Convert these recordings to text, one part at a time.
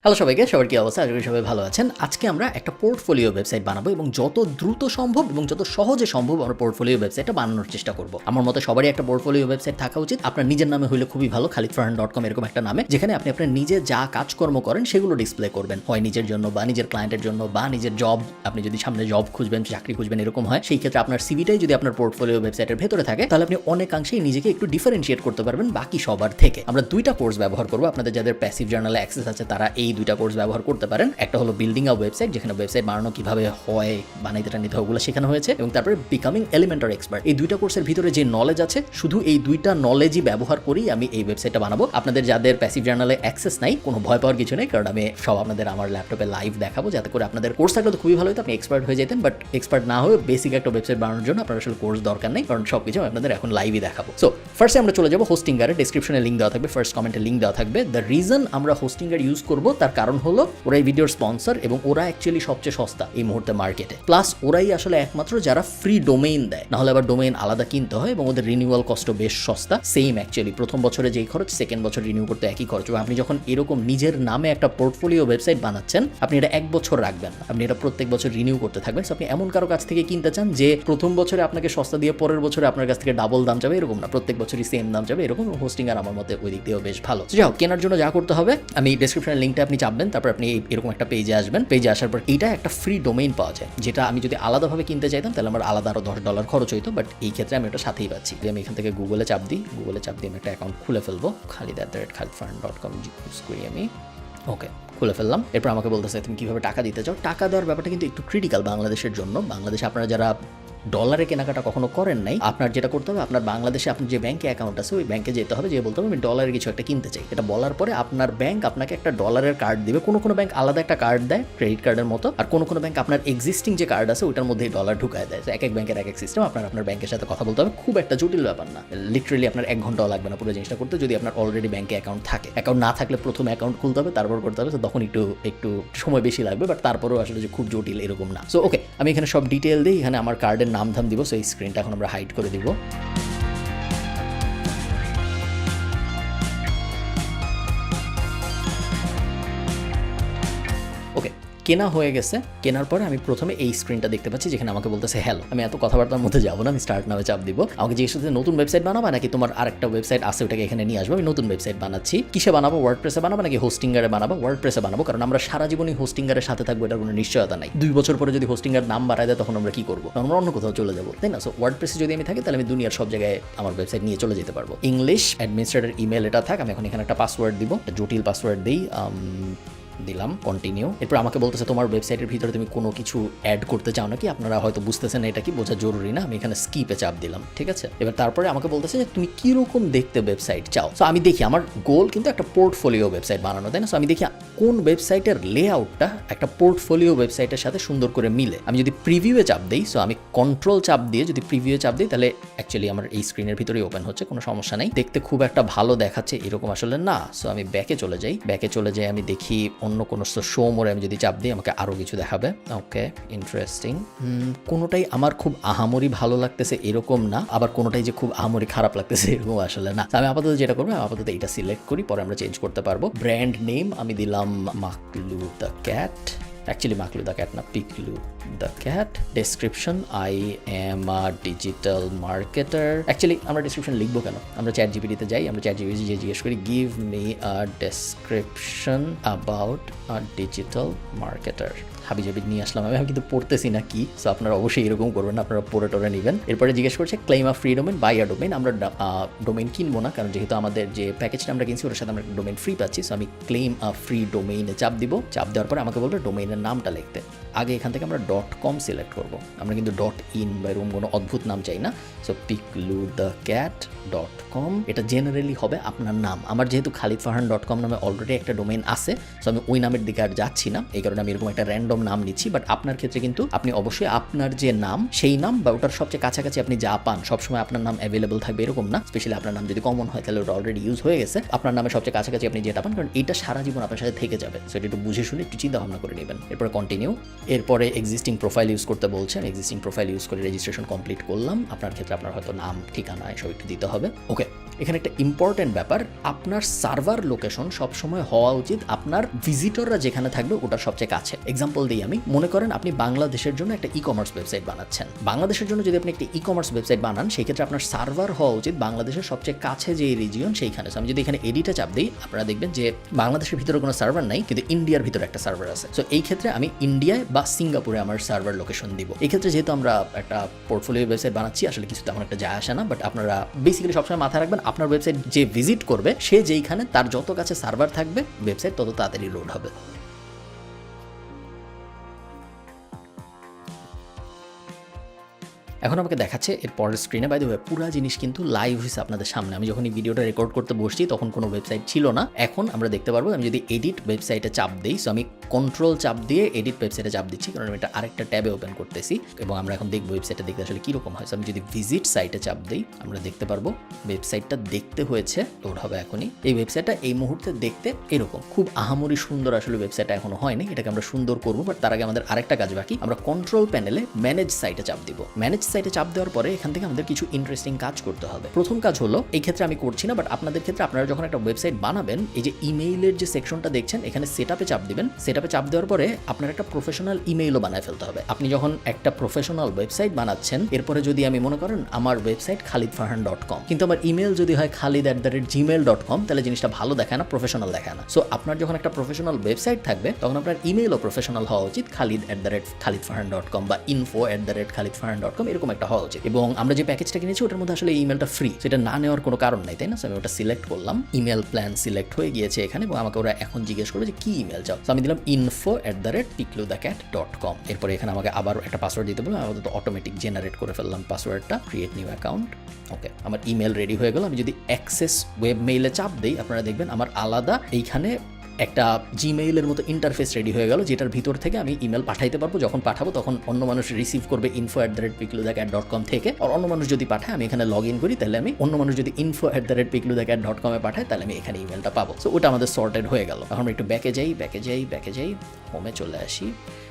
Hello সবাইকে, সবার কি অবস্থা? আশা করি সবাই ভালো আছেন। আজকে আমরা একটা পোর্টফোলিও ওয়েবসাইট বানাবো এবং যত দ্রুত সম্ভব এবং যত সহজে সম্ভব আমরা পোর্টফোলিও ওয়েবসাইটটা বানানোর চেষ্টা করব। আমার মতে সবারই একটা পোর্টফোলিও ওয়েবসাইট থাকা উচিত। আপনার নিজের নামে হলে খুবই ভালো, khalidfarhan.com এরকম একটা নামে, যেখানে আপনি আপনার নিজে যা কাজকর্ম করেন সেগুলো ডিসপ্লে করবেন, হয় নিজের জন্য বা নিজের ক্লায়েন্টের জন্য বা নিজের জব, আপনি যদি সামনে জব খুঁজবেন, চাকরি খুঁজবেন, এরকম হয়, সেই ক্ষেত্রে আপনার সিভিটাই যদি আপনার পোর্টফোলিও ওয়েবসাইটের ভেতরে থাকে তাহলে আপনি অনেকাংশেই নিজেকে একটু ডিফারেন্সিয়েট করতে পারবেন বাকি সবার থেকে। আমরা দুইটা কোর্স ব্যবহার করবো। আপনাদের যাদের প্যাসিভ জার্নালে অ্যাক্সেস আছে তারা এই দুইটা কোর্স ব্যবহার করতে পারেন। একটা হলো বিল্ডিং আ ওয়েবসাইট, যেখানে ওয়েবসাইট বানানো কিভাবে হয়, বানাইতে টানিতে হয়, ওগুলো শেখানো হয়েছে, এবং তারপরে বিকামিং এলিমেন্টার এক্সপার্ট। এই দুইটা কোর্সের ভিতরে যে নলেজ আছে, শুধু এই দুইটা নলেজই ব্যবহার করেই আমি এই ওয়েবসাইটটা বানাবো। আপনাদের যাদের প্যাসিভ জার্নালে অ্যাক্সেস নাই, কোনো ভয় পাওয়ার কিছু নেই, কারণ আমি সব আপনাদের আমার ল্যাপটপে লাইভ দেখাবো, যাতে করে আপনাদের কোর্স থাকলে তো খুবই ভালো হতো, আপনি এক্সপার্ট হয়ে যেতেন। বাট এক্সপার্ট না হয়ে বেসিক একটা ওয়েবসাইট বানানোর জন্য আপনার আসলে কোর্স দরকার নেই, কারণ সবকিছু আপনাদের এখন লাইভই দেখাবো। সো ফার্স্টে আমরা চলে যাবো হোস্টিঙ্গারে। ডেসক্রিপশনে লিঙ্ক দেওয়া থাকবে, ফার্স্ট কমেন্টে লিঙ্ক দেওয়া থাকবে। দ্য রিজন আমরা হোস্টিঙ্গার ইউজ করবো তার কারণ হলো ওরা এই ভিডিওর স্পন্সর এবং ওরা অ্যাকচুয়ালি সবচেয়ে সস্তা এই মুহূর্তে মার্কেটে। প্লাস ওরাই আসলে একমাত্র যারা ফ্রি ডোমেইন দেয়, নাহলে আবার ডোমেইন আলাদা কিনতে হয়, এবং ওদের রিনিউয়াল কস্টও বেশ সস্তা। সেম অ্যাকচুয়ালি প্রথম বছরে যেই খরচ, সেকেন্ড বছর রিনিউ করতে একই খরচ। আপনি যখন এরকম নিজের নামে একটা পোর্টফোলিও ওয়েবসাইট বানাচ্ছেন, আপনি এটা 1 বছর রাখবেন না, আপনি এটা প্রত্যেক বছর রিনিউ করতে থাকবেন। আপনি এমন কারো কাছ থেকে কিনতে চান যে প্রথম বছরে আপনাকে সস্তা দিয়ে পরের বছরে আপনার কাছ থেকে ডাবল দাম যাবে, এরকম না, প্রত্যেক বছরই সেম দাম যাবে, এরকম। হোস্টিং আর আমার মতে ওই দিক দিয়েও বেশ ভালো। যাও, কেনার জন্য যা করতে হবে, আমি ডেসক্রিপশনের লিঙ্কটা আপনি চাপবেন, তারপর আপনি এরকম একটা পেজে আসবেন। পেজে আসার পর এইটা একটা ফ্রি ডোমেইন পাওয়া যায়, যেটা আমি যদি আলাদাভাবে কিনতে চাইতাম তাহলে আমার আলাদা আরও $10 খরচ হইতো, বাট এই ক্ষেত্রে আমি ওটা সাথেই পাচ্ছি। আমি এখান থেকে গুগলে চাপ দিই, আমি একটা অ্যাকাউন্ট খুলে ফেলবো, khalid@khalidfarhan.com ইউজ করি আমি। ওকে, খুলে ফেললাম। এরপর আমাকে বলতেছে তুমি কীভাবে টাকা দিতে চাও। টাকা দেওয়ার ব্যাপারটা কিন্তু একটু ক্রিটিক্যাল বাংলাদেশের জন্য। বাংলাদেশে আপনারা যারা ডলারে কেনাকাটা কখনো করেন নাই, আপনার যেটা করতে হবে, আপনার বাংলাদেশে আপনার যে ব্যাংকে অ্যাকাউন্ট আছে ওই ব্যাংকে যেতে হবে, যে বলতে হবে আমি ডলারের কিছু একটা কিনতে চাই। এটা বলার পরে আপনার ব্যাংক আপনাকে একটা ডলারের কার্ড দিবে। কোনো ব্যাংক আলাদা একটা কার্ড দেয় ক্রেডিট কার্ডের মতো, আর কোনো ব্যাংক আপনার এক্সিস্টিং যে কার্ড আছে ওইটার মধ্যেই ডলার ঢুকায় দেয়। এক এক ব্যাংকের এক এক সিস্টেম। আপনার ব্যাংকের সাথে কথা বলতে হবে, খুব একটা জটিল ব্যাপার না। লিটারেলি আপনার 1 ঘন্টাও লাগবে না পুরো জিনিসটা করতে, যদি আপনার অলরেডি ব্যাংকে অ্যাকাউন্ট থাকে। অ্যাকাউন্ট না থাকলে প্রথমে অ্যাকাউন্ট খুলতে হবে, তারপর করতে হবে, তখন একটু সময় বেশি লাগবে, বাট তারপরেও আসলে যে খুব জটিল এরকম না। সো ওকে, আমি এখানে সব ডিটেল দিই, এখানে আমার কার্ডের নাম ধাম দিব। সো স্ক্রিনটা এখন আমরা হাইড করে দিব। ওকে, কেনা হয়ে গেছে। কেনার পরে আমি প্রথমে এই স্ক্রিনটা দেখতে পাচ্ছি, যেখানে আমাকে বলতেছে হ্যালো। আমি এত কথাবার্তার মধ্যে যাবো না, আমি স্টার্ট নামে চাপ দিব। আমাকে জিজ্ঞেস করতে নতুন ওয়েবসাইট বানাবো নাকি তোমার আরেকটা ওয়েবসাইট আছে ওটাকে এখানে নিয়ে আসবো। আমি নতুন ওয়েবসাইট বানাচ্ছি। কিসে বানাবো? ওয়ার্ডপ্রেসে বানাবো নাকি হোস্টিঙ্গারে বানাবো? ওয়ার্ডপ্রেসে বানাবো, কারণ আমরা সারা জীবনই হোস্টিঙ্গারের সাথে থাকবো, এটার কোনো নিশ্চয়তা নাই। 2 বছর পরে যদি হোস্টিঙ্গার নাম বাড়ায় দেয় তখন আমরা কি করবো? তখন আমরা অন্য কোথাও চলে যাবো, তাই না? সো ওয়ার্ডপ্রেসে যদি আমি থাকি তাহলে আমি দুনিয়ার সব জায়গায় আমার ওয়েবসাইট নিয়ে চলে যেতে পারবো। ইংলিশ অ্যাডমিনিস্ট্রেটর ইমেল এটা থাক। আমি এখন এখানে একটা পাসওয়ার্ড দিব, একটা জটিল পাসওয়ার্ড দিই, দিলাম, কন্টিনিউ। এরপর আমাকে বলতেছে তোমার ওয়েবসাইটের ভিতরে তুমি কোনো কিছু অ্যাড করতে চাও নাকি। আপনারা হয়তো বুঝতেছেন এটা কি, বোঝা জরুরি না। আমি এখানে স্কিপে চাপ দিলাম, ঠিক আছে। এবার তারপরে আমাকে বলতেছে যে তুমি কিরকম দেখতে ওয়েবসাইট চাও। সো আমি দেখি, আমার গোল কিন্তু একটা পোর্টফোলিও ওয়েবসাইট বানানো, তাই না? সো আমি দেখি কোন ওয়েবসাইটের লেআউটটা একটা পোর্টফোলিও ওয়েবসাইটের সাথে সুন্দর করে মিলে। আমি যদি প্রিভিউয়ে চাপ দিই, সো আমি কন্ট্রোল চাপ দিয়ে যদি প্রিভিউয়ে চাপ দিই, তাহলে অ্যাকচুয়ালি আমার এই স্ক্রিনের ভিতরেই ওপেন হচ্ছে, কোনো সমস্যা নেই। দেখতে খুব একটা ভালো দেখাচ্ছে এরকম আসলে না। সো আমি ব্যাকে চলে যাই, আমি দেখি অন্য কোনো শো মোরে আমি যদি চাপ দিই আমাকে আরও কিছু দেখাবে। ওকে, ইন্টারেস্টিং। কোনোটাই আমার খুব আহামরি ভালো লাগতেছে এরকম না, আবার কোনোটাই যে খুব আহামরি খারাপ লাগতেছে এরকম আসলে না। আমি আপাতত যেটা করবো, আপাতত এটা সিলেক্ট করি, পরে আমরা চেঞ্জ করতে পারবো। ব্র্যান্ড নেম আমি দিলাম Maklu the cat. Actually, Maklu the cat, na Piklu the cat. Description: I am a digital marketer. Actually, আমরা description লিখবো কেন? আমরা ChatGPT তে যাই, আমরা ChatGPT তে জিজ্ঞেস করি give me a description about a digital marketer. হাবিজাবি নিয়ে আসলাম আমি কিন্তু পড়তেছি না কি। সো আপনারা অবশ্যই এরকম করবেন না, আপনারা পড়ে টরে নেবেন। এরপরে জিজ্ঞেস করছে claim a free domain, buy a domain. আমরা ডোমেন কিনবো না, কারণ যেহেতু আমাদের যে প্যাকেজটা আমরা কিনছি ওটার সাথে আমরা ডোমেন ফ্রি পাচ্ছি। সো আমি ক্লেম আ ফ্রি ডোমেইনে চাপ দিব। চাপ দেওয়ার পরে আমাকে বলবে ডোমেইনের নামটা লিখতে। আগে এখান থেকে আমরা .com সিলেক্ট করব, আমরা কিন্তু .in বা এরকম কোনো অদ্ভুত নাম চাই না। সো pikluthecat.com, এটা জেনারেলি হবে আপনার নাম। আমার যেহেতু khalidfarhan.com নামে অলরেডি একটা ডোমেইন আছে, সো আমি ওই নামের দিকে আর যাচ্ছি না, এই কারণে আমি এরকম একটা র্যান্ডম নাম নিচ্ছি। বাট আপনার ক্ষেত্রে কিন্তু আপনি অবশ্যই আপনার যে নাম সেই নাম বা ওটার সবচেয়ে কাছাকাছি আপনি যা পান সবসময় আপনার নাম অ্যাভেলেবল থাকবে এরকম না। স্পেশালি আপনার নাম যদি কমন হয় তাহলে ওটা অলরেডি ইউজ হয়ে গেছে। আপনার নামে সবচেয়ে কাছাকাছি আপনি যেটা পান, কারণ এটা সারা জীবন আপনার সাথে থেকে যাবে। সো এটা একটু বুঝে শুনে একটু চিন্তা ভাবনা করে নেবেন। এরপরে কন্টিনিউ। এরপরে এক্সিস্টিং প্রোফাইল ইউজ করতে বলছেন, এক্সিস্টিং প্রোফাইল ইউজ করে রেজিস্ট্রেশন কমপ্লিট করলাম। আপনার ক্ষেত্রে আপনার হয়তো নাম, ঠিকানা এসব একটু দিতে হবে। ওকে, এখানে একটা ইম্পর্টেন্ট ব্যাপার, আপনার সার্ভার লোকেশন সবসময় হওয়া উচিত আপনার ভিজিটররা যেখানে থাকবে ওটার সবচেয়ে কাছে। এক্সাম্পল দিই আমি, মনে করেন আপনি বাংলাদেশের জন্য একটা ই কমার্স ওয়েবসাইট বানাচ্ছেন। বাংলাদেশের জন্য যদি আপনি একটা ই কমার্স ওয়েবসাইট বানান, সেই ক্ষেত্রে আপনার সার্ভার হওয়া উচিত বাংলাদেশের সবচেয়ে কাছে যে রিজিয়ন সেইখানে। আমি যদি এখানে এডিটে চাপ দিই, আপনারা দেখবেন যে বাংলাদেশের ভিতরে কোনো সার্ভার নাই, কিন্তু ইন্ডিয়ার ভিতরে একটা সার্ভার আছে। সো এই ক্ষেত্রে আমি ইন্ডিয়ায় বা সিঙ্গাপুরে আমার সার্ভার লোকেশন দিব। এই ক্ষেত্রে যেহেতু আমরা একটা পোর্টফোলিও ওয়েবসাইট বানাচ্ছি, আসলে কিছু তেমন একটা যায় আসে না, বাট আপনারা বেসিক্যালি সবসময় মাথায় রাখবেন আপনার ওয়েবসাইট যে ভিজিট করবে সে যেইখানে তার যত কাছে সার্ভার থাকবে ওয়েবসাইট তত তাড়াতাড়ি লোড হবে। এখন আমাকে দেখাচ্ছে এর পরের স্ক্রিনে। বাই দ্য ওয়ে, পুরো জিনিস কিন্তু লাইভ হয়েছে আপনাদের সামনে। আমি যখন এই ভিডিওটা রেকর্ড করতে বসছি তখন কোনো ওয়েবসাইট ছিল না। এখন আমরা দেখতে পারবো, আমি যদি এডিট ওয়েবসাইটে চাপ দিই, সো আমি কন্ট্রোল চাপ দিয়ে এডিট ওয়েবসাইটে চাপ দিচ্ছি, কারণ আমি এটা আরেকটা ট্যাবে ওপেন করতেছি এবং আমরা এখন দেখবো ওয়েবসাইটটা দেখতে আসলে কীরকম হয়। আমি যদি ভিজিট সাইটে চাপ দিই, আমরা দেখতে পারবো ওয়েবসাইটটা দেখতে হয়েছে, লোড হবে এখনই। এই ওয়েবসাইটটা এই মুহূর্তে দেখতে এরকম, খুব আহামরি সুন্দর আসলে ওয়েবসাইটটা এখনো হয়নি, এটাকে আমরা সুন্দর করবো। বাট তার আগে আমাদের আরেকটা কাজ বাকি, আমরা কন্ট্রোল প্যানেলে ম্যানেজ সাইটে চাপ দিব। ম্যানেজ সাইটে চাপ দেওয়ার পরে এখান থেকে আমাদের কিছু ইন্টারেস্টিং কাজ করতে হবে। প্রথম কাজ হলো, এই ক্ষেত্রে আমি করছি না, বাট আপনাদের ক্ষেত্রে আপনারা যখন একটা ওয়েবসাইট বানাবেন, এই যে ইমেইলের যে সেকশনটা দেখছেন, এখানে সেটআপে চাপ দিবেন। সেটআপে চাপ দেওয়ার পরে আপনার একটা প্রফেশনাল ইমেইলও বানায় ফেলতে হবে। আপনি যখন একটা প্রফেশনাল ওয়েবসাইট বানাচ্ছেন, এরপরে যদি আমি মনে করেন আমার ওয়েবসাইট khalidfarhan.com, কিন্তু আমার ইমেল যদি হয় khalid@gmail.com, তাহলে জিনিসটা ভালো দেখায় না, প্রফেশনাল দেখায় না। সো আপনার যখন একটা প্রফেশনাল ওয়েবসাইট থাকবে, তখন আপনার ইমেইলও প্রফেশনাল হওয়া উচিত, khalid@khalidfarhan.com বা info@khalidfarhan.com, এরকম একটা হওয়া উচিত। এবং আমরা যে প্যাকেজটা কিনেছি ওটার মধ্যে আসলে ইমেলটা ফ্রি, সেটা না নেওয়ার কোনো কারণ নাই, তাই না? আমি ওটা সিলেক্ট করলাম, ইমেল প্ল্যান সিলেক্ট হয়ে গিয়েছে এখানে, এবং আমাকে ওরা এখন জিজ্ঞেস করবে যে কি ইমেল চাও। আমি দিলাম info@pikludacat.com। এরপরে এখানে আমাকে আবার একটা পাসওয়ার্ড দিতে বললাম, আমাদের তো অটোমেটিক জেনারেট করে ফেললাম পাসওয়ার্ডটা, ক্রিয়েট নিউ অ্যাকাউন্ট। ওকে, আমার ইমেল রেডি হয়ে গেল। আমি যদি অ্যাক্সেস ওয়েব মেইলে চাপ দিই, আপনারা দেখবেন আমার আলাদা এইখানে একটা জিমেইলের মতো ইন্টারফেস রেডি হয়ে গেল, যেটার ভিতর থেকে আমি ইমেল পাঠাইতে পারবো। যখন পাঠাবো তখন অন্য মানুষ রিসিভ করবে info@pikludacat.com থেকে। আর অন্য মানুষ যদি পাঠায়, আমি এখানে লগ ইন করি, তাহলে আমি অন্য মানুষ যদি info@pikludacat.com পাঠায়, তাহলে আমি এখানে ইমেলটা পাবো। সো ওটা আমাদের সর্টেড হয়ে গেল। এখন আমরা একটু ব্যাকে যাই, হোমে চলে আসি।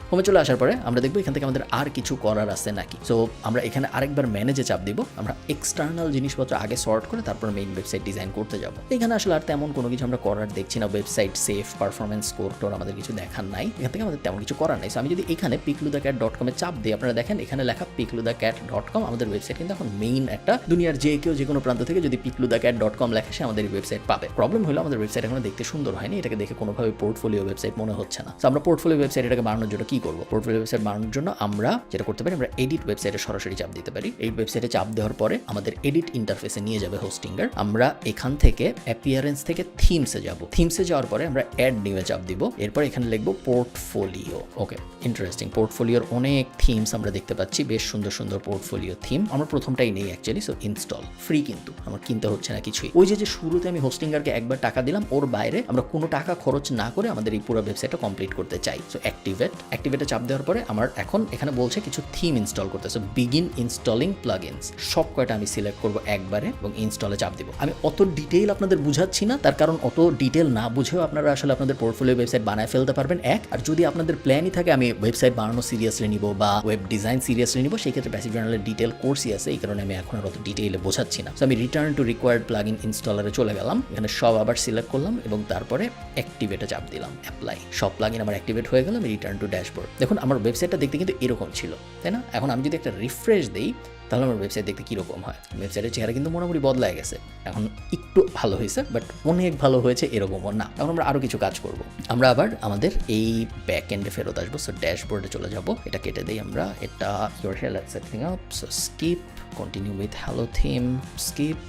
হোমে চলে আসার পরে আমরা দেখবো এখান থেকে আমাদের আর কিছু করার আছে নাকি। সো আমরা এখানে আরেকবার ম্যানেজে চাপ দিব। আমরা এক্সটার্নাল জিনিসপত্র আগে সর্ট করে তারপর মেইন ওয়েবসাইট ডিজাইন করতে যাব। এখানে আসলে আর তেমন কোনো কিছু আমরা করার দেখছি না। ওয়েবসাইট সেফ, পারফরমেন্স স্কোর টোর আমাদের কিছু দেখার নাই, এখান থেকে আমাদের তেমন কিছু করার নাই। সো আমি যদি এখানে pikludacat.com চাপ দিই, আপনারা দেখেন এখানে লেখা pikludacat.com, আমাদের ওয়েবসাইট কিন্তু এখন মেইন একটা, দুনিয়ার যে কেউ যে কোনো প্রান্ত থেকে যদি pikludacat.com লেখে, সে আমাদের ওয়েবসাইট পাবে। প্রবলেম হলো আমাদের ওয়েবসাইট এখন দেখতে সুন্দর হয়নি, এটাকে দেখে কোনোভাবে পোর্টফোলিও ওয়েবসাইট মনে হচ্ছে না। সো আমরা পোর্টফোলিও ওয়েবসাইট এটাকে বানানোর জন্য কি করবো? পোর্টফোলিও ওয়েবসাইট বানানোর জন্য আমরা যেটা করতে পারি, আমরা এডিট ওয়েবসাইটে সরাসরি চাপ দিতে পারি। এই ওয়েবসাইটে চাপ দেওয়ার পরে আমাদের এডিট ইন্টারফেসে নিয়ে যাবে হোস্টিংয়ার। আমরা এখান থেকে অ্যাপিয়ারেন্স থেকে থিমসে যাব। থিমসে যাওয়ার পরে আমরা অ্যাড নিউ চাপ দিব। এরপর এখানে লিখবো পোর্টফোলিও। ওকে, ইন্টারেস্টিং। পোর্টফোলিওর অনেক থিমস আমরা দেখতে পাচ্ছি, বেশ সুন্দর সুন্দর পোর্টফোলিও থিম। আমরা প্রথমটাই নেই অ্যাকচুয়ালি। সো ইনস্টল, ফ্রি, কিন্তু আমার কিনতে হচ্ছে না কিছুই। ওই যে শুরুতে আমি হোস্টিংয়ারকে একবার টাকা দিলাম, ওর বাইরে আমরা কোনো টাকা খরচ না করে আমাদের এই পুরো ওয়েবসাইটটা কমপ্লিট করতে চাই। সো অ্যাক্টিভেটে চাপ দেওয়ার পরে আমার এখন এখানে বলছে কিছু থিম ইনস্টল করতে। সো বিগিন ইনস্টলিং প্লাগইনস, সব কয়টা আমি সিলেক্ট করব একবারে এবং ইনস্টলে চাপ দিব। আমি অত ডিটেইল আপনাদের বুঝাচ্ছি না, তার কারণ অত ডিটেইল না বুঝেও আপনারা আসলে আপনাদের পোর্টফোলিও ওয়েবসাইট বানায় ফেলতে পারবেন। আর যদি আপনাদের প্ল্যানই থাকে আমি ওয়েবসাইট বানানো সিরিয়াসলি নিব বা ওয়েব ডিজাইন সিরিয়াসলি নিব, সেই ক্ষেত্রে বেসিক জার্নালের ডিটেল কোর্সই আছে, এই কারণে আমি এখন আর অত ডিটেইলে বোঝাচ্ছি না। সো আমি রিটার্ন টু রিকোয়ার্ড প্লাগইন ইনস্টলারে চলে গেলাম, এখানে সব আবার সিলেক্ট করলাম এবং তারপরে অ্যাক্টিভেটে চাপ দিলাম, অ্যাপ্লাই। সব প্লাগইন আমার অ্যাক্টিভেট হয়ে গেল। আমি রিটার্ন টু ড্যাশবোর্ড। দেখুন আমার ওয়েবসাইটটা দেখতে কিন্তু এরকম ছিল, তাই না? এখন আমি যদি একটা রিফ্রেশ দিই, তাহলে আমার ওয়েবসাইট দেখতে কীরকম হয়। ওয়েবসাইটের চেহারা কিন্তু মোটামুটি বদলায় গেছে, এখন একটু ভালো হয়েছে, বাট অনেক ভালো হয়েছে এরকমও না। এখন আমরা আরও কিছু কাজ করব। আমরা আবার আমাদের এই ব্যাক এন্ডে ফেরত আসবো। সো ড্যাশবোর্ডে চলে যাব, এটা কেটে দিই আমরা। এটা your help setting up, so skip, continue with hello theme, skip,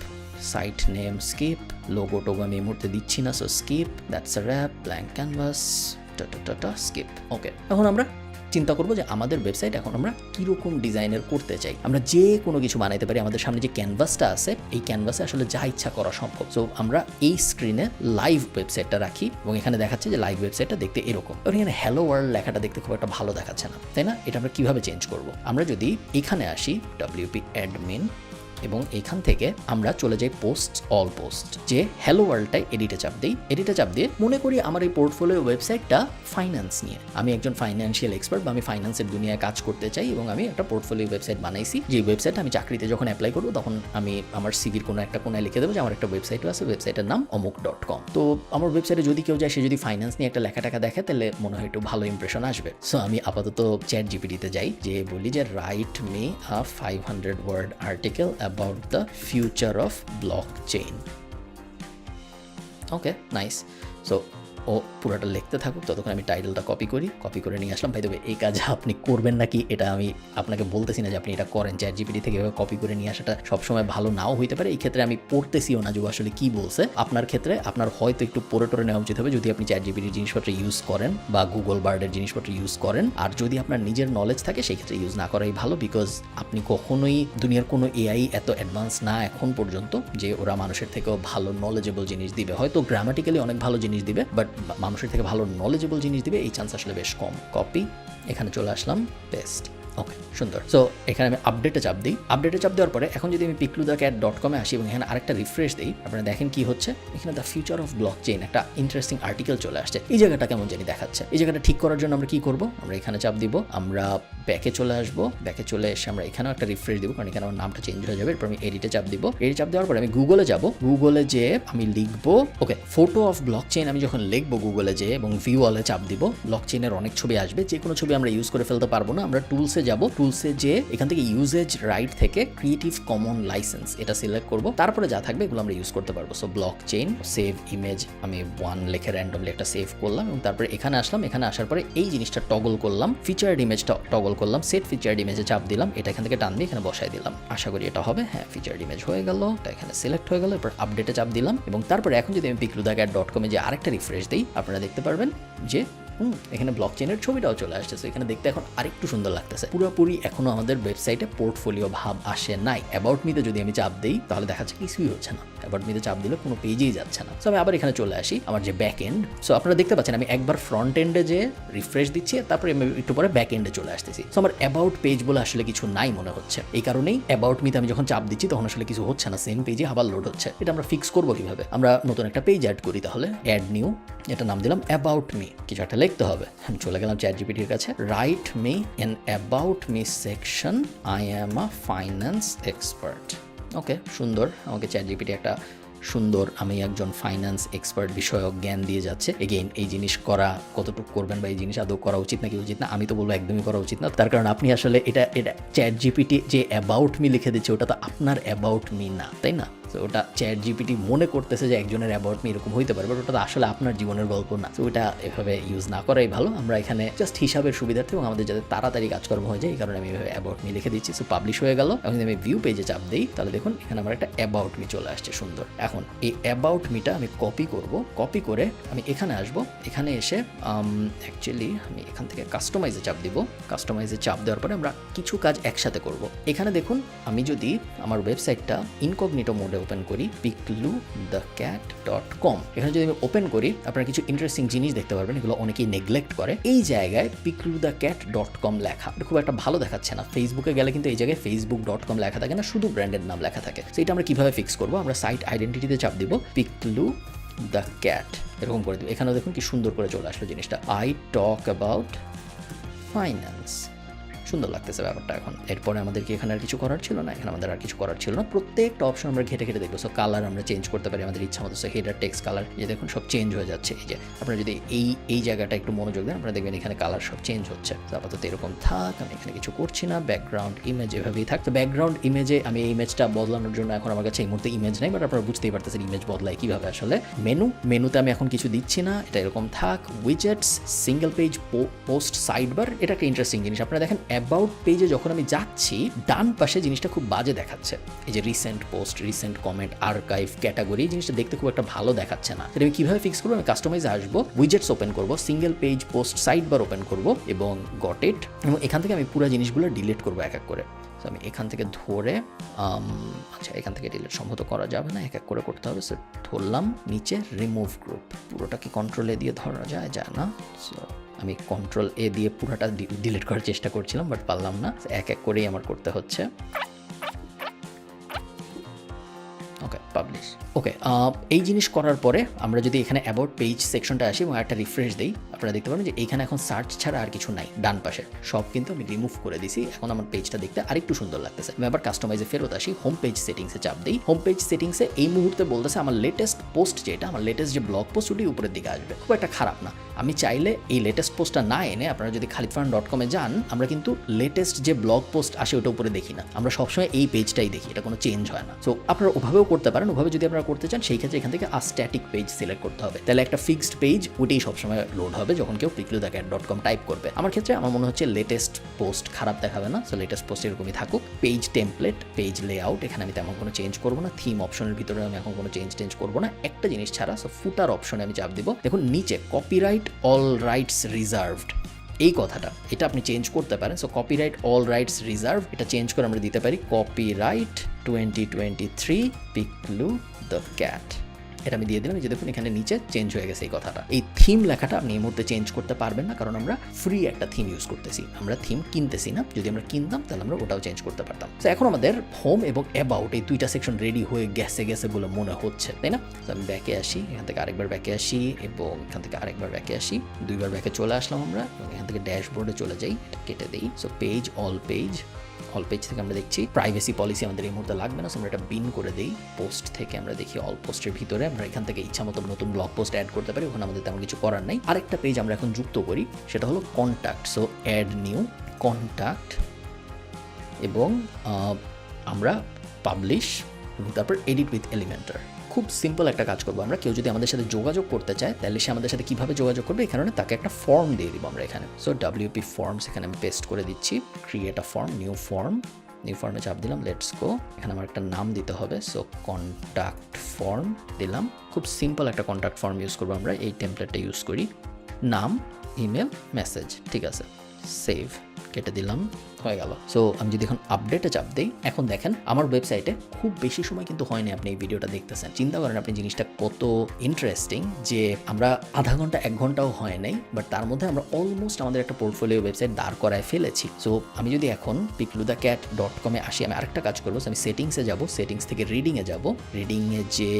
site name skip, logo টোগো আমি এই মুহূর্তে দিচ্ছি না, so skip, that's a wrap, blank canvas, skip. Okay, এখন আমরা চিন্তা করবো যে আমাদের ওয়েবসাইট এখন আমরা কীরকম ডিজাইনের করতে চাই। আমরা যে কোনো কিছু বানাইতে পারি। আমাদের সামনে যে ক্যানভাসটা আছে, এই ক্যানভাসে আসলে যা ইচ্ছা করা সম্ভব। সো আমরা এই স্ক্রিনে লাইভ ওয়েবসাইটটা রাখি এবং এখানে দেখাচ্ছে যে লাইভ ওয়েবসাইটটা দেখতে এরকম। এখানে হ্যালো ওয়ার্ল্ড লেখাটা দেখতে খুব একটা ভালো দেখাচ্ছে না, তাই না? এটা আমরা কীভাবে চেঞ্জ করব? আমরা যদি এখানে আসি, WP অ্যাডমিন, এবং এখান থেকে আমরা চলে যাই অল পোস্ট, যে হ্যালো ওয়ার্ল্ডটাই এডিটে চাপ দিই। এডিটে চাপ দিয়ে মনে করি আমার এই পোর্টফোলিও ওয়েবসাইটটা ফাইন্যান্স নিয়ে, আমি একজন ফাইন্যান্সিয়াল এক্সপার্ট বা আমি ফাইন্যান্সের দুনিয়ায় কাজ করতে চাই এবং আমি একটা পোর্টফোলিও ওয়েবসাইট বানাইছি, যে ওয়েবসাইট আমি চাকরিতে যখন অ্যাপ্লাই করবো তখন আমি আমার সিভির কোনো একটা কোনায় লিখে দেবো যে আমার একটা ওয়েবসাইটও আছে, ওয়েবসাইটের নাম অমুক.com। তো আমার ওয়েবসাইটে যদি কেউ যায়, সে যদি ফাইন্যান্স নিয়ে একটা লেখা টাকা দেখে, তাহলে মনে হয় একটু ভালো ইমপ্রেশন আসবে। সো আমি আপাতত চ্যাট জিপিটিতে যাই, যে বলি যে write me a 500 word article about the future of blockchain. Okay, nice. So ও পুরোটা লিখতে থাকুক, ততক্ষণ আমি টাইটেলটা কপি করে নিয়ে আসলাম। ভাই তবে এই কাজ আপনি করবেন নাকি এটা আমি আপনাকে বলতেছি না যে আপনি এটা করেন, চ্যাট জিপিটি থেকে এভাবে কপি করে নিয়ে আসাটা সবসময় ভালো নাও হইতে পারে। এই ক্ষেত্রে আমি পড়তেছিও না যে ও আসলে কী বলছে। আপনার ক্ষেত্রে আপনার হয়তো একটু পড়ে নেওয়া উচিত হবে যদি আপনি চ্যাট জিপিটির জিনিসপত্র ইউজ করেন বা গুগল বার্ডের জিনিসপত্র ইউজ করেন। আর যদি আপনার নিজের নলেজ থাকে সেই ক্ষেত্রে ইউজ না করাই ভালো, বিকজ আপনি কখনোই দুনিয়ার কোনো এআই এত অ্যাডভান্স না এখন পর্যন্ত যে ওরা মানুষের থেকেও ভালো নলেজেবল জিনিস দিবে। হয়তো গ্রামাটিক্যালি অনেক ভালো জিনিস দিবে, বাট মানুষের থেকে ভালো নলেজেবল জিনিস দিবে এই চান্স আসলে বেশ কম। কপি, এখানে চলে আসলাম, পেস্ট। ওকে, সুন্দর। সো এখানে আমি আপডেটে চাপ দিই। আপডেটে চাপ দেওয়ার পরে এখন যদি আমি pickludacat.com-এ আসি এবং এখানে আরেকটা রিফ্রেশ দিই, আপনারা দেখেন কি হচ্ছে। এখানে the future of block chain একটা ইন্টারেস্টিং আর্টিকেল চলে আসছে। এই জায়গাটা কেমন জানি দেখাচ্ছে। এই জায়গাটা ঠিক করার জন্য আমরা কি করব, আমরা এখানে চাপ দিব, আমরা ব্যাকে চলে আসবো। ব্যাকে চলে এসে আমরা এখানেও একটা রিফ্রেশ দিব, কারণ এখানে আমার নামটা চেঞ্জ হয়ে যাবে। এরপর আমি এডিটে চাপ দিব। এডিটে চাপ দেওয়ার পরে আমি গুগলে যাব। গুগলে যেয়ে আমি লিখবো, ওকে, ফটো অফ ব্লক চেইন। আমি যখন লিখবো গুগলে যেয়ে এবং ভিউ অলে চাপ দিব, ব্লক চেইনের অনেক ছবি আসবে। যে কোনো ছবি আমরা ইউজ করে ফেলতে পারবো না। আমরা টুলসে যাব, টুলসে যে এখান থেকে ইউজেজ রাইট থেকে ক্রিয়েটিভ কমন লাইসেন্স এটা সিলেক্ট করব। তারপরে যা থাকবে এগুলো আমরা ইউজ করতে পারবো। So block chain, save image, আমি 1 লিখে র্যান্ডমলি একটা সেভ করলাম এবং তারপরে এখানে আসলাম। এখানে আসার পরে এই জিনিসটা টগল করলাম, ফিচার্ড ইমেজটা টগল করলাম, সেট ফিচার্ড ইমেজে চাপ দিলাম, এটা এখান থেকে টান দিয়ে এখানে বসাই দিলাম। আশা করি এটা হবে। হ্যাঁ, ফিচার্ড ইমেজ হয়ে গেল, এটা এখানে সিলেক্ট হয়ে গেল। এরপর আপডেটে চাপ দিলাম এবং তারপরে এখন যদি আমি pickludacat.com-এ যে আরেকটা রিফ্রেশ দিই, আপনারা দেখতে পারবেন যে এখানে ব্লক চেইনের ছবিটাও চলে আসতেছে। এখানে দেখতে এখন আরেকটু সুন্দর লাগতেছে। পুরোপুরি এখনো আমাদের ওয়েবসাইটে পোর্টফোলিও ভাব আসে নাই। অ্যাবাউট মিতে যদি আমি চাপ দিই তাহলে দেখা যাচ্ছে কিছুই হচ্ছে না। অ্যাবাউট মিতে চাপ দিলে কোনো পেজেই যাচ্ছে না। সো আমি আবার এখানে চলে আসি, আমার যে ব্যাক এন্ড। সো আপনারা দেখতে পাচ্ছেন আমি একবার ফ্রন্ট এন্ডে যে রিফ্রেশ দিচ্ছি, তারপরে আমি একটু পরে ব্যাক এন্ডে চলে আসতেছি। সো আমার অ্যাবাউট পেজ বলে আসলে কিছু নাই মনে হচ্ছে। এই কারণেই অ্যাবাউট মিতে আমি যখন চাপ দিচ্ছি তখন আসলে কিছু হচ্ছে না, সেম পেজে আবার লোড হচ্ছে। এটা আমরা ফিক্স করবো কিভাবে? আমরা নতুন একটা পেজ অ্যাড করি। তাহলে অ্যাড নিউ, এটা নাম দিলাম অ্যাবাউট মি। কিছু একটা লিখতে হবে। আমি চলে গেলাম চ্যাট জিপিটির কাছে, write me an about me section, I am a finance expert. Okay, সুন্দর। আমাকে চ্যাট জিপিটি একটা সুন্দর আমি একজন ফাইন্যান্স এক্সপার্ট বিষয়ক জ্ঞান দিয়ে যাচ্ছে। এগেইন এই জিনিস করা কতটুকু করবেন বা এই জিনিস আদৌ করা উচিত নাকি উচিত না, আমি তো বলবো একদমই করা উচিত না। তার কারণ আপনি আসলে এটা চ্যাট জিপিটি যে অ্যাবাউট মি লিখে দিচ্ছে ওটা তো আপনার অ্যাবাউট মি না, তাই না? তো ওটা চ্যাট জিপিটি মনে করতেছে যে একজনের অ্যাবাউট মি এরকম হইতে পারে, বাট ওটা তো আসলে আপনার জীবনের গল্প না। তো ওটা এভাবে ইউজ না করাই ভালো। আমরা এখানে জাস্ট হিসাবের সুবিধার্থে এবং আমাদের যাতে তাড়াতাড়ি কাজকর্ম হয়ে যায় এই কারণে আমি এভাবে অ্যাবাউট মি লিখে দিচ্ছি। সো পাবলিশ হয়ে গেল। এখন যদি আমি ভিউ পেজে চাপ দিই তাহলে দেখুন এখানে আমার একটা অ্যাবাউট মি চলে আসছে, সুন্দর। এখন এই অ্যাবাউট মিটা আমি কপি করব। কপি করে আমি এখানে আসব। এখানে এসে অ্যাকচুয়ালি আমি এখান থেকে কাস্টমাইজে চাপ দিব। কাস্টমাইজে চাপ দেওয়ার পরে আমরা কিছু কাজ একসাথে করব। এখানে দেখুন আমি যদি আমার ওয়েবসাইটটা ইনকগনিটো মোডে ওপেন করি, pickludacat.com, এখানে যদি আমি ওপেন করি আপনারা কিছু ইন্টারেস্টিং জিনিস দেখতে পারবেন, এগুলো অনেকেই নেগলেক্ট করে। এই জায়গায় pickludacat.com লেখা, এটা খুব একটা ভালো দেখাচ্ছে না। ফেসবুকে গেলে কিন্তু এই জায়গায় facebook.com লেখা থাকে না, শুধু ব্র্যান্ডের নাম লেখা থাকে। তো এটা আমরা কিভাবে ফিক্স করবো? আমরা সাইট আইডেন্টিটিতে চাপ দিব, pickludacat এরকম করে দিব। এখানেও দেখুন কি সুন্দর করে চলে আসলো জিনিসটা, আই টক অ্যাবাউট ফাইন্যান্স। সুন্দর লাগতেছে ব্যাপারটা এখন। এরপরে আমাদের কি এখানে আর কিছু করার ছিল না? এখানে আমাদের আর কিছু করার ছিল না। প্রত্যেকটা অপশন আমরা ঘেটে ঘেটে দেখবো। সো কালার আমরা চেঞ্জ করতে পারি আমাদের ইচ্ছা মতো। সো হেডার টেক্সট কালার, যে দেখুন সব চেঞ্জ হয়ে যাচ্ছে। এই যে আপনারা যদি এই জায়গাটা একটু মনোযোগ দেন আপনারা দেখবেন এখানে কালার সব চেঞ্জ হচ্ছে। তো আপাতত এরকম থাক, আমি এখানে কিছু করছি না। ব্যাকগ্রাউন্ড ইমেজ এভাবেই থাক। তো ব্যাকগ্রাউন্ড ইমেজে আমি এই ইমেজটা বদলানোর জন্য এখন আমার কাছে এই মুহূর্তে ইমেজ নেই, বাট আপনারা বুঝতেই পারতেছেন ইমেজ বদলায় কীভাবে আসলে। মেনুতে আমি এখন কিছু দিচ্ছি না, এটা এরকম থাক। Widgets, single page post sidebar, এটা একটা ইন্টারেস্টিং জিনিস। আপনারা দেখেন অ্যাবাউট পেজে যখন আমি যাচ্ছি ডান পাশে জিনিসটা খুব বাজে দেখাচ্ছে। এই যে recent post, recent comment, archive, category, এই জিনিসটা দেখতে খুব একটা ভালো দেখাচ্ছে না। এটা আমি কীভাবে ফিক্স করবো? আমি কাস্টমাইজে আসবো, উইজেটস ওপেন করবো, single page post sidebar open করবো এবং গট ইট। এবং এখান থেকে আমি পুরো জিনিসগুলো ডিলিট করবো এক এক করে। তো আমি এখান থেকে ধরে আচ্ছা এখান থেকে ডিলিট সম্ভবত করা যাবে না, এক এক করে করতে হবে। সো ধরলাম, নিচে রিমুভ গ্রুপ, পুরোটা কি কন্ট্রোল এ দিয়ে ধরা যায় না? সো আমি কন্ট্রোল এ দিয়ে পুরোটা ডিলিট করার চেষ্টা করছিলাম, বাট পারলাম না। এক এক করেই আমার করতে হচ্ছে। পাবলিশ। ওকে, এই জিনিস করার পরে আমরা যদি এখানে অ্যাবাউট পেজ সেকশনটা আসি এবং একটা রিফ্রেশ দিই, আপনারা দেখতে পাবেন যে এইখানে এখন সার্চ ছাড়া আর কিছু নাই। ডান পাশে সব কিন্তু আমি রিমুভ করে দিছি। এখন আমার পেজটা দেখতে আরেকটু সুন্দর লাগতেছে। আমি আবার কাস্টমাইজে ফেরত আসি, হোম পেজ সেটিংসে চাপ দিই। হোম পেজ সেটিংসে এই মুহূর্তে বলতেছে আমার লেটেস্ট পোস্ট যেটা, আমার লেটেস্ট যে ব্লগ পোস্ট ওটি উপরের দিকে আসবে। খুব একটা খারাপ না। আমি চাইলে এই লেটেস্ট পোস্টটা না এনে, আপনারা যদি khalidfarhan.com যান, আমরা কিন্তু লেটেস্ট যে ব্লগ পোস্ট আসে ওটা উপরে দেখি না, আমরা সবসময় এই পেজটাই দেখি, এটা কোনো চেঞ্জ হয় না। সো আপনারা ওভাবেও করতে পারেন। ওভাবে যদি আপনারা করতে চান সেই ক্ষেত্রে এখান থেকে স্ট্যাটিক পেজ সিলেক্ট করতে হবে, তাহলে একটা ফিক্সড পেজ ওইটাই সবসময় লোড হবে যখন কেউ pickludacat.com টাইপ করবে। আমার ক্ষেত্রে আমার মনে হচ্ছে লেটেস্ট পোস্ট খারাপ দেখাবে না, সো লেটেস্ট পোস্ট এরকমই থাকুক। পেজ টেমপ্লেট, পেজ লেআউট, এখানে আমি তেমন কোনো চেঞ্জ করবো না। থিম অপশনের ভিতরে আমি এখন কোনো চেঞ্জ করবো না, একটা জিনিস ছাড়া। সো ফুটার অপশনে আমি চাপ দিব। দেখুন নিচে কপিরাইট অল রাইটস রিজার্ভড, এই কথাটা এটা আপনি চেঞ্জ করতে পারেন। So copyright all rides reserve, এটা চেঞ্জ করে আমরা দিতে পারি কপিরাইট 2023 পিকলু দ্য ক্যাট, এটা আমি দিয়ে দিলাম। যে দেখুন এখানে নিচে চেঞ্জ হয়ে গেছে এই কথাটা। এই থিম লেখাটা আপনি এই মুহূর্তে চেঞ্জ করতে পারবেন না, কারণ আমরা ফ্রি একটা থিম ইউজ করতেছি, আমরা থিম কিনতেছি না। যদি আমরা কিনতাম তাহলে আমরা ওটাও চেঞ্জ করতে পারতাম। তো এখন আমাদের হোম এবং অ্যাবাউট এই দুইটা সেকশন রেডি হয়ে গেছে বলে মনে হচ্ছে, তাই না? তো আমি ব্যাকে আসি, এখান থেকে আরেকবার ব্যাকে আসি এবং এখান থেকে আরেকবার ব্যাকে আসি, দুইবার ব্যাকে চলে আসলাম আমরা এবং এখান থেকে ড্যাশবোর্ডে চলে যাই, এটা কেটে দিই। সো পেজ অল পেজ থেকে আমরা দেখছি প্রাইভেসি পলিসি আমাদের এই মুহূর্তে লাগবে না, আমরা এটা বিন করে দিই। পোস্ট থেকে আমরা দেখি অল পোস্টের ভিতরে আমরা এখান থেকে ইচ্ছা মতো নতুন ব্লগ পোস্ট অ্যাড করতে পারি, ওখানে আমাদের তেমন কিছু করার নাই। আরেকটা পেজ আমরা এখন যুক্ত করি, সেটা হলো contact. So add new contact এবং আমরা পাবলিশ এবং তারপর এডিট উইথ এলিমেন্টর। খুব সিম্পল একটা কাজ করবো আমরা, কেউ যদি আমাদের সাথে যোগাযোগ করতে চায় তাহলে সে আমাদের সাথে কীভাবে যোগাযোগ করবে, এই কারণে তাকে একটা ফর্ম দিয়ে দিব আমরা এখানে। সো WP ফর্মস এখানে আমি পেস্ট করে দিচ্ছি, ক্রিয়েট আ ফর্ম, নিউ ফর্মে চাপ দিলাম, লেটস গো। এখানে আমার একটা নাম দিতে হবে, সো কন্ট্যাক্ট ফর্ম দিলাম। খুব সিম্পল একটা কন্ট্যাক্ট ফর্ম ইউজ করবো আমরা, এই টেমপ্লেটটা ইউজ করি। নাম, ইমেল, মেসেজ, ঠিক আছে, সেভ, কেটে দিলাম, হয়ে গেল। সো আমি যদি এখন আপডেটে চাপ দিই, এখন দেখেন আমার ওয়েবসাইটে খুব বেশি সময় কিন্তু হয়নি আপনি এই ভিডিওটা দেখতেছেন। চিন্তা করেন আপনি জিনিসটা কত ইন্টারেস্টিং, যে আমরা আধা ঘন্টা 1 ঘন্টাও হয় নাই, বাট তার মধ্যে আমরা অলমোস্ট আমাদের একটা পোর্টফোলিও ওয়েবসাইট দাঁড় করায় ফেলেছি। সো আমি যদি এখন pickludacat.com আসি, আমি আরেকটা কাজ করবো, আমি সেটিংসে যাব, সেটিংস থেকে রিডিংয়ে যাব, রিডিংয়ে যে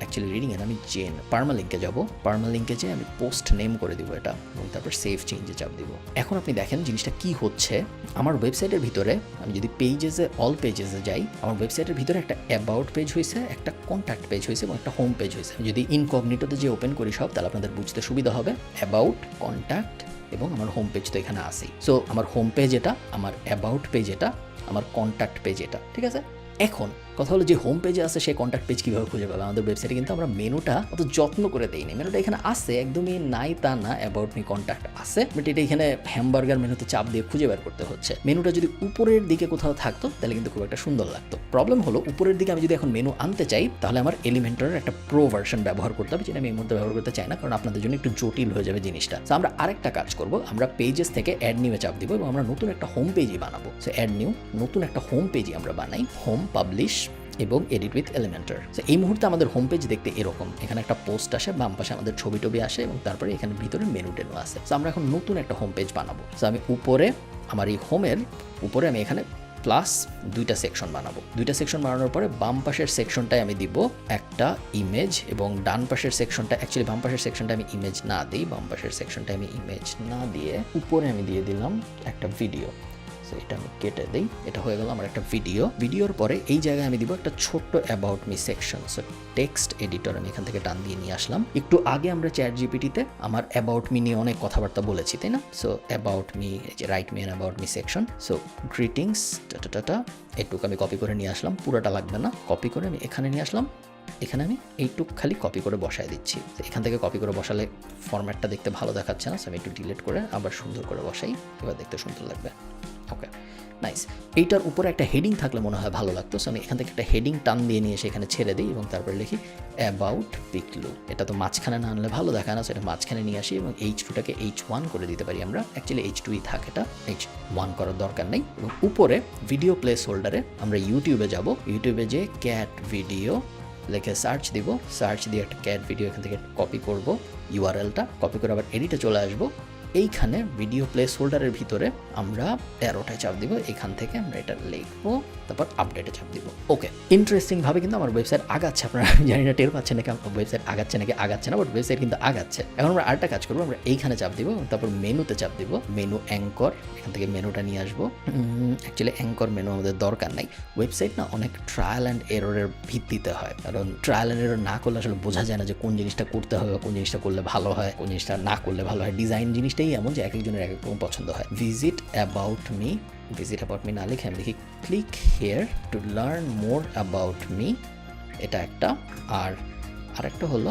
অ্যাকচুয়ালি রিডিংয়ে আমি চেন পার্মালিঙ্কে যাব, পার্মালিঙ্কে যে আমি পোস্ট নেম করে দিব এটা, এবং তারপর সেভ চেঞ্জে চাপ দিব। এখন আপনি দেখেন জিনিসটা কি হচ্ছে। আমার ওয়েবসাইটের ভিতরে আমি যদি পেজেসে অল পেজেসে যাই, আমার ওয়েবসাইটের ভিতরে একটা অ্যাবাউট পেজ হয়েছে, একটা কন্ট্যাক্ট পেজ হয়েছে এবং একটা হোম পেজ হয়েছে। যদি ইনকগনিটোতে যে ওপেন করি সব, তাহলে আপনাদের বুঝতে সুবিধা হবে। অ্যাবাউট, কন্ট্যাক্ট এবং আমার হোম পেজ তো এখানে আসেই। সো আমার হোম পেজ এটা, আমার অ্যাবাউট পেজ এটা, আমার কন্ট্যাক্ট পেজ এটা, ঠিক আছে। এখন কথা হলো যে হোম পেজে আছে সে কন্ট্যাক্ট পেজ কীভাবে খুঁজে পাবে? আমাদের ওয়েবসাইটে কিন্তু আমরা মেনুটা অত যত্ন করে দিইনি। মেনুটা এখানে আছে, একদমই নাই তা না, অ্যাবাউট মি কন্ট্যাক্ট আছে, বাট এটা এখানে হ্যামবার্গার মেনুতে চাপ দিয়ে খুঁজে বের করতে হচ্ছে। মেনুটা যদি উপরের দিকে কোথাও থাকতো তাহলে কিন্তু খুব একটা সুন্দর লাগতো। প্রবলেম হলো উপরের দিকে আমি যদি এখন মেনু আনতে চাই, তাহলে আমার এলিমেন্টরের একটা প্রো ভার্সন ব্যবহার করতে হবে, যেটা আমি এই মুহূর্তে ব্যবহার করতে চাই না, কারণ আপনাদের জন্য একটু জটিল হয়ে যাবে জিনিসটা। তো আমরা আরেকটা কাজ করবো, আমরা পেজেস থেকে অ্যাড নিউয়ে চাপ দিব এবং আমরা নতুন একটা হোম পেজই বানাবো। সো অ্যাড নিউ, নতুন একটা হোম পেজই আমরা বানাই, হোম, পাবলিশ এবং এডিট উইথ এলিমেন্টর। সো এই মুহূর্তে আমাদের হোম পেজ দেখতে এরকম, এখানে একটা পোস্ট আসে, বাম পাশে আমাদের ছবি টবি আসে এবং তারপরে এখানে ভিতরে মেনু টেনু আছে। সো আমরা এখন নতুন একটা হোম পেজ বানাবো। সো আমি উপরে, আমার এই হোমের উপরে আমি এখানে প্লাস 2টা সেকশন বানাবো। 2টা সেকশন বানানোর পরে বাম পাশের সেকশনটায় আমি দিব একটা ইমেজ এবং ডান পাশের সেকশনটা, অ্যাকচুয়ালি বাম পাশের সেকশনটা আমি ইমেজ না দিই, বাম পাশের সেকশনটা আমি ইমেজ না দিয়ে উপরে আমি দিয়ে দিলাম একটা ভিডিও। এটা আমি কেটে দিই, এটা হয়ে গেল আমার একটা ভিডিওর পরে এই জায়গায় আমি দিব একটা ছোট্ট about me section. So text editor আমি এখান থেকে টান দিয়ে নিয়ে আসলাম। একটু আগে আমরা ChatGPT-তে আমার অ্যাবাউট মি নিয়ে অনেক কথাবার্তা বলেছি, তাই না? সো অ্যাবাউট মি, যে write me an about me section. So greetings tata, এটুকু আমি কপি করে নিয়ে আসলাম, পুরোটা লাগবে না, কপি করে আমি এখানে নিয়ে আসলাম। এখানে আমি এইটুক খালি কপি করে বসায় দিচ্ছি। এখান থেকে কপি করে বসালে ফরম্যাটটা দেখতে ভালো দেখাচ্ছে না, সো আমি একটু ডিলিট করে আবার সুন্দর করে বসাই, এবার দেখতে সুন্দর লাগবে। ওকে, নাইস। এইটার উপরে একটা হেডিং থাকলে মনে হয় ভালো লাগতো। সো আমি এখান থেকে একটা হেডিং টান দিয়ে নিয়ে সেখানে ছেড়ে দিই এবং তারপরে লিখি অ্যাবাউট পিকলু। এটা তো মাঝখানে না আনলে ভালো দেখায় না, সেটা মাঝখানে নিয়ে আসি এবং H2টাকে H1 করে দিতে পারি আমরা। অ্যাকচুয়ালি H2ই থাকে, এটা H1 করার দরকার নেই। এবং উপরে ভিডিও প্লেস হোল্ডারে আমরা ইউটিউবে যাব, ইউটিউবে যে ক্যাট ভিডিও লিখে সার্চ দিব, সার্চ দিয়ে একটা ক্যাট ভিডিও এখান থেকে কপি করব, URL-টা কপি করে আবার এডিটে চলে আসবো, এইখানে ভিডিও প্লেস হোল্ডারের ভিতরে আমরা অ্যারোটায় চাপ দিব, এখান থেকে আমরা এটা লিখবো, তারপর আপডেটে চাপ দিব। ওকে, ইন্টারেস্টিং ভাবে কিন্তু আমার ওয়েবসাইট আগাচ্ছে। আপনারা জানি না টের পাচ্ছেন নাকি আমার ওয়েবসাইট আগাচ্ছে নাকি আগাচ্ছে না, বাট ওয়েবসাইট কিন্তু আগাচ্ছে। এখন আমরা আরেকটা কাজ করবো, আমরা এইখানে চাপ দিব, তারপর মেনুতে চাপ দিব, মেনু অ্যাঙ্কর, এখান থেকে মেনুটা নিয়ে আসবো। অ্যাকচুয়ালি অ্যাঙ্কর মেনু আমাদের দরকার নাই। ওয়েবসাইট না অনেক ট্রায়াল অ্যান্ড এররের ভিত্তিতে হয়, কারণ ট্রায়াল অ্যান্ড এরর না করলে আসলে বোঝা যায় না যে কোন জিনিসটা করতে হবে, কোন জিনিসটা করলে ভালো হয়, কোন জিনিসটা না করলে ভালো হয়। ডিজাইন জিনিসটাই এমন যে এক একজনের এক এক রকম পছন্দ হয়। ভিজিট অ্যাবাউট মি না লিখে আমি লিখি click here to learn more about me, এটা একটা। আর আরেকটা হলো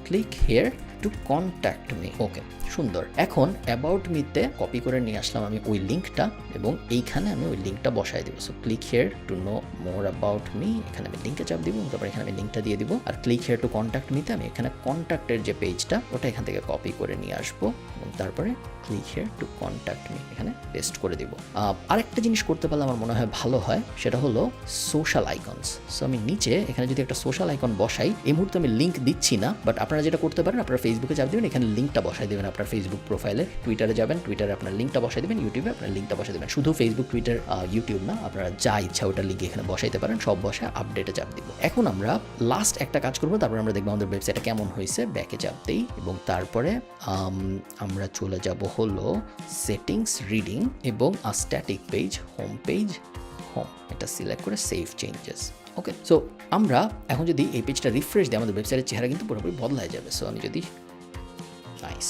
click here to contact me. Okay, সুন্দর। এখন অ্যাবাউট মিতে কপি করে নিয়ে আসলাম আমি ওই লিঙ্কটা, এবং এইখানে আমি ওই লিঙ্কটা বসাই দিব। So click here to know more about me, এখানে আমি লিঙ্কে চাপ দিব, তারপর এখানে আমি লিঙ্কটা দিয়ে দিব। আর ক্লিক হিয়ার টু কন্ট্যাক্ট মিতে আমি এখানে কন্ট্যাক্টের যে পেজটা ওটা এখান থেকে কপি করে নিয়ে আসবো, এবং তারপরে click here to contact me এখানে পেস্ট করে দিব। আরেকটা জিনিস করতে পারলে আমার মনে হয় ভালো হয়, সেটা হলো সোশ্যাল আইকনস। সো আমি নিচে এখানে যদি একটা সোশ্যাল আইকন বসাই, এই মুহূর্তে আমি লিঙ্ক দিচ্ছি না, বাট আপনারা যেটা করতে পারেন, আপনারা ফেসবুকে চাপ দেবেন, এখানে লিঙ্কটা বসাই দেবেন আপনার ফেসবুক প্রোফাইলে। টুইটারে যাবেন, টুইটারে আপনার লিঙ্কটা বসাই দেবেন, ইউটিউবে আপনার লিঙ্কটা বসাই দেবেন। শুধু ফেসবুক, টুইটার, ইউটিউব না, আপনারা যা ইচ্ছা ওটা লিঙ্ক এখানে বসাইতে পারেন, সব বসে আপডেটে চাপ দিব। এখন আমরা লাস্ট একটা কাজ করবো, তারপরে আমরা দেখবো আমাদের ওয়েবসাইটটা কেমন হয়েছে। ব্যাকে চাপ দিই, এবং তারপরে আমরা চলে যাব হলো সেটিংস, রিডিং, এবং static page, home page, home, এটা সিলেক্ট করে সেভ চেঞ্জেস। ওকে, সো আমরা এখন যদি এই পেজটা রিফ্রেশ দিই, আমাদের ওয়েবসাইটের চেহারা কিন্তু পুরোপুরি বদলায় যাবে। সো আমি যদি নাইস,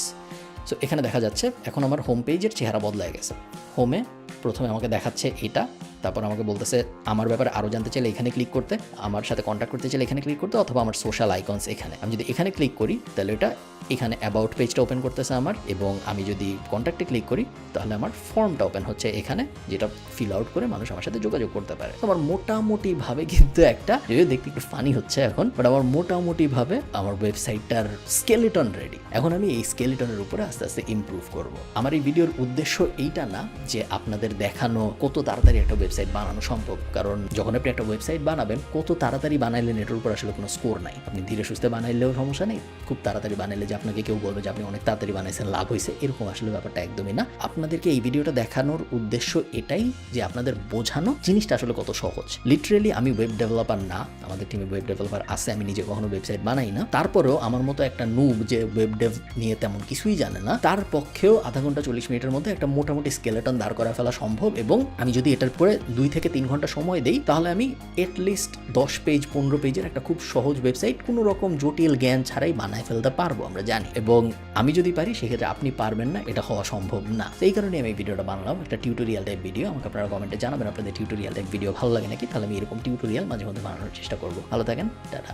সো এখানে দেখা যাচ্ছে এখন আমার হোম পেজের চেহারা বদলায় গেছে। হোমে প্রথমে আমাকে দেখাচ্ছে এটা, তারপর আমাকে বলতেছে আমার ব্যাপারে আরও জানতে চাইলে এখানে ক্লিক করতে, আমার সাথে কন্ট্যাক্ট করতে চাইলে এখানে ক্লিক করতে, অথবা আমার সোশ্যাল আইকনস এখানে। আমি যদি এখানে ক্লিক করি তাহলে এটা এখানে অ্যাবাউট পেজটা ওপেন করতেছে আমার, এবং আমি যদি কন্ট্যাক্টে ক্লিক করি তাহলে আমার ফর্মটা ওপেন হচ্ছে এখানে, যেটা ফিল আউট করে মানুষ আমার সাথে যোগাযোগ করতে পারে। তো আমার মোটামুটিভাবে কিন্তু একটা, যদিও দেখতে একটু ফানি হচ্ছে এখন, বাট আমার মোটামুটিভাবে আমার ওয়েবসাইটটার স্কেলেটন রেডি। এখন আমি এই স্কেলেটনের উপরে আস্তে আস্তে ইমপ্রুভ করব। আমার এই ভিডিওর উদ্দেশ্য এইটা না যে আপনাদের দেখানো কত তাড়াতাড়ি একটা ওয়েবসাইট বানানো সম্ভব, কারণ যখন আপনি একটা ওয়েবসাইট বানাবেন, কত তাড়াতাড়ি বানাইলেন এটার উপর আসলে কোনো স্কোর নাই। আপনি ধীরে সুস্থে বানাইলেও সমস্যা নেই, খুব তাড়াতাড়ি বানাইলে যে আপনাকে কেউ বলবে যে আপনি অনেক তাড়াতাড়ি বানাইছেন, লাভ হয়েছে, এরকম আসলে ব্যাপারটা একদমই না। আপনাদেরকে এই ভিডিওটা দেখানোর উদ্দেশ্য এটাই যে আপনাদের বোঝানো জিনিসটা আসলে কত সহজ। লিটারেলি আমি ওয়েব ডেভেলপার না, আমাদের টিমে ওয়েব ডেভেলপার আছে, আমি নিজে কখনো ওয়েবসাইট বানাই না, তারপরেও আমার মতো একটা নুব যে ওয়েব ডেভ নিয়ে তেমন কিছুই জানে না, তার পক্ষেও আধা ঘন্টা 40 মিনিটের মধ্যে একটা মোটামুটি স্কেলেটন দাঁড় করা ফেলা সম্ভব। এবং আমি যদি এটার পরে 2 থেকে 3 ঘন্টা সময় দেই, তাহলে আমি এটলিস্ট 10 পেজ 15 পেজের একটা খুব সহজ ওয়েবসাইট কোনো রকম জটিল জ্ঞান ছাড়াই বানায় ফেলতে পারবো, আমরা জানি। এবং আমি যদি পারি সেক্ষেত্রে আপনি পারবেন না, এটা হওয়া সম্ভব না। সেই কারণে আমি এই ভিডিওটা বানালাম, একটা টিউটোরিয়াল টাইপ ভিডিও। আমাকে আপনারা কমেন্টে জানাবেন আপনাদের টিউটোরিয়াল টাইপ ভিডিও ভালো লাগে নাকি, তাহলে আমি এরকম টিউটোরিয়াল মাঝে মধ্যে বানানোর চেষ্টা করবো। ভালো থাকেন, টাটা।